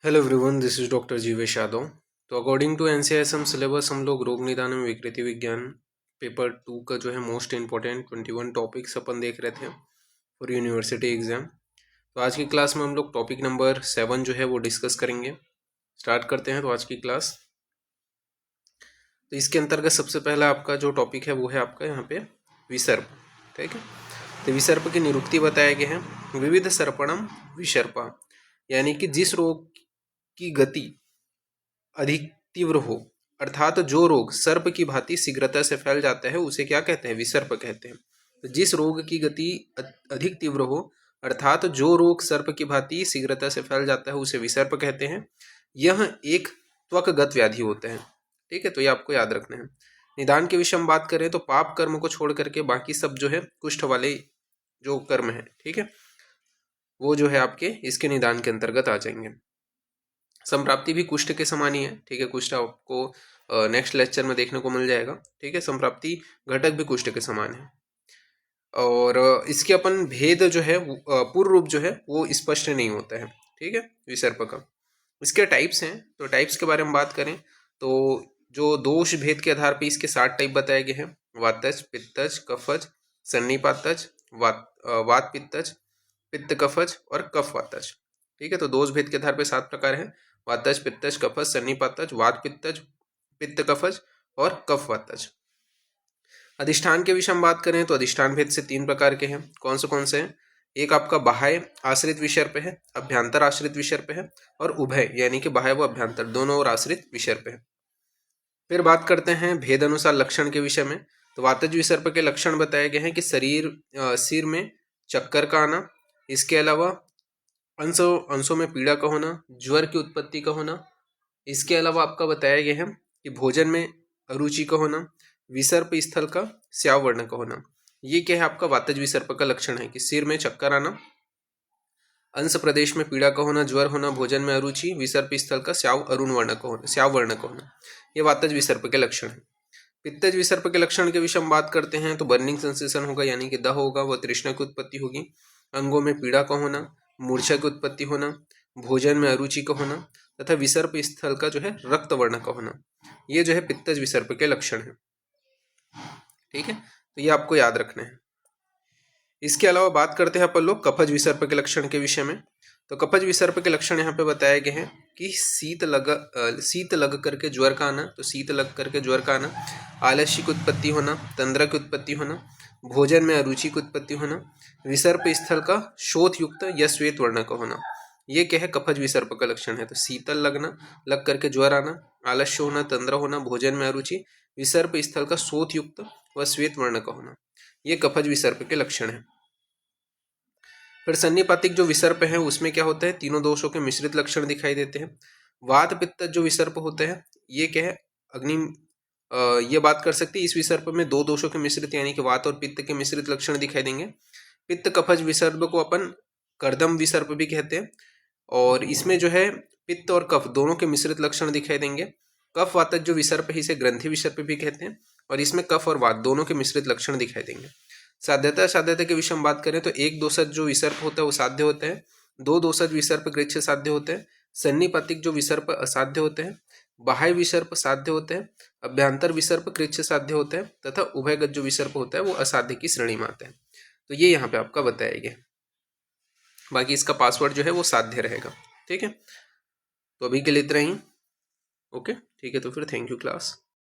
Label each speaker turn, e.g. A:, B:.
A: Hello everyone, this is doctor Jeevesh Yadav. तो according to NCISM syllabus हम लोग रोग निदान में विकृति विज्ञान पेपर 2 का जो है मोस्ट इम्पॉर्टेंट 21 टॉपिक्स अपन देख रहे थे फॉर यूनिवर्सिटी एग्जाम। तो आज की क्लास में हम लोग टॉपिक नंबर 7 जो है वो डिस्कस करेंगे। स्टार्ट करते हैं तो आज की क्लास। तो इसके अंतर्गत सबसे पहला आपका जो टॉपिक है वो है आपका यहाँ पे विसर्प। ठीक है, तो विसर्प की निरुक्ति बताए गए हैं। विविध सर्पणम विसर्पा, यानी कि जिस रोग की गति अधिक तीव्र हो, अर्थात जो रोग सर्प की भांति शीघ्रता से फैल जाता है उसे क्या कहते हैं? विसर्प कहते हैं। तो जिस रोग की गति अधिक तीव्र हो, अर्थात जो रोग सर्प की भांति शीघ्रता से फैल जाता है उसे विसर्प कहते हैं। यह एक त्वकगत व्याधि होता है। ठीक है, तो ये आपको याद रखना है। निदान के विषय में बात करें तो पाप कर्म को छोड़ करके बाकी सब जो है कुष्ठ वाले जो कर्म है, ठीक है, वो जो है आपके इसके निदान के अंतर्गत आ जाएंगे। संप्राप्ति भी कुष्ठ के समान ही है। ठीक है, कुष्ठ आपको नेक्स्ट लेक्चर में देखने को मिल जाएगा। ठीक है, संप्राप्ति घटक भी कुष्ठ के समान है। और इसके अपन भेद जो है पूर्व रूप जो है वो स्पष्ट नहीं होता है। ठीक है, विसर्प का। इसके टाइप्स हैं, तो टाइप्स के बारे में बात करें तो जो दोष भेद के आधार पर इसके 7 टाइप बताए गए हैं। वातज, पित्तज, कफज, सन्निपातज, वात पित्तज, पित्त कफज और कफ वातज। ठीक है, तो दोष भेद के आधार पर 7 प्रकार हैं। वातज, पित्तज, कफज, सन्निपातज, वात पित्तज, पित्त कफज और कफ वातज। अधिष्ठान के विषय में बात करें तो अधिष्ठान भेद से 3 प्रकार के हैं। कौन से हैं? एक आपका बाह्य आश्रित विसर्प है, अभ्यंतर आश्रित विसर्प है और उभय यानी कि बाह्य व अभ्यंतर दोनों और आश्रित विसर्प है। फिर बात करते हैं भेद अनुसार लक्षण के विषय में। तो वातज विसर्प के लक्षण बताए गए हैं कि सिर में चक्कर का आना, इसके अलावा अंशों में पीड़ा का होना, ज्वर की उत्पत्ति का होना, इसके अलावा आपका बताया गया है कि भोजन में अरुचि का होना, विसर्प स्थल का स्याव वर्ण का होना। ये क्या है? आपका वातज विसर्प का लक्षण है कि सिर में चक्कर आना, अंश प्रदेश में पीड़ा का होना, ज्वर होना, भोजन में अरुचि, विसर्प स्थल का स्याव वर्ण का होना। ये वातज विसर्प के लक्षण है। पित्तज विसर्प के लक्षण के विषय में बात करते हैं तो बर्निंग सेंसेशन होगा, यानी कि दह होगा व तृष्णा की उत्पत्ति होगी, अंगों में पीड़ा का होना, मूर्छा की उत्पत्ति होना, भोजन में अरुचि का होना तथा विसर्प स्थल का जो है रक्त वर्ण का होना। ये जो है पित्तज विसर्प के लक्षण है। ठीक है, तो ये आपको याद रखना है। इसके अलावा बात करते हैं अपन लोग कफज विसर्प के लक्षण के विषय में। तो कफज विसर्प के लक्षण यहाँ पे बताए गए हैं कि शीत लग करके ज्वर का आना, तो शीत लग करके ज्वर का आना, आलस्य की उत्पत्ति होना, तंद्रा की उत्पत्ति होना, भोजन में अरुचि की उत्पत्ति होना, विसर्प स्थल का शोथ युक्त या श्वेत वर्ण का होना। ये क्या है? कफज विसर्प का लक्षण है। तो शीतल लगना, लग करके ज्वर आना, आलस्य होना, तंद्रा होना, भोजन में अरुचि, विसर्प स्थल का शोथ युक्त व श्वेत वर्ण का होना, ये कफज विसर्प के लक्षण है। फिर सन्निपातिक जो विसर्प है उसमें क्या होता है? तीनों दोषों के मिश्रित लक्षण दिखाई देते हैं। वात पित्त जो विसर्प होते हैं ये क्या है? अग्नि ये बात कर सकते हैं इस विसर्प में 2 दोषों के मिश्रित यानी कि वात और पित्त के मिश्रित लक्षण दिखाई देंगे। पित्त कफज विसर्प को अपन कर्दम विसर्प भी कहते हैं और इसमें जो है पित्त और कफ दोनों के मिश्रित लक्षण दिखाई देंगे। कफ वातज जो विसर्प है इसे ग्रंथि विसर्प भी कहते हैं और इसमें कफ और वात दोनों के मिश्रित लक्षण दिखाई देंगे। साध्यता के विषय में बात करें तो एक दोषज जो विसर्प होता है वो साध्य होता है, 2 दोषज विसर्प गृह्य साध्य होते हैं, सन्निपातिक जो विसर्प असाध्य होते हैं, बाह्य विसर्प साध्य होते हैं, अभ्यंतर विसर्प कृच्छ साध्य होता है तथा उभयगत जो विसर्प होता है वो असाध्य की श्रेणी में आता है। तो ये यहाँ पे आपका बताया गया। बाकी इसका पासवर्ड जो है वो साध्य रहेगा। ठीक है, तो अभी के लिए इतना ही। ओके, ठीक है, तो फिर थैंक यू क्लास।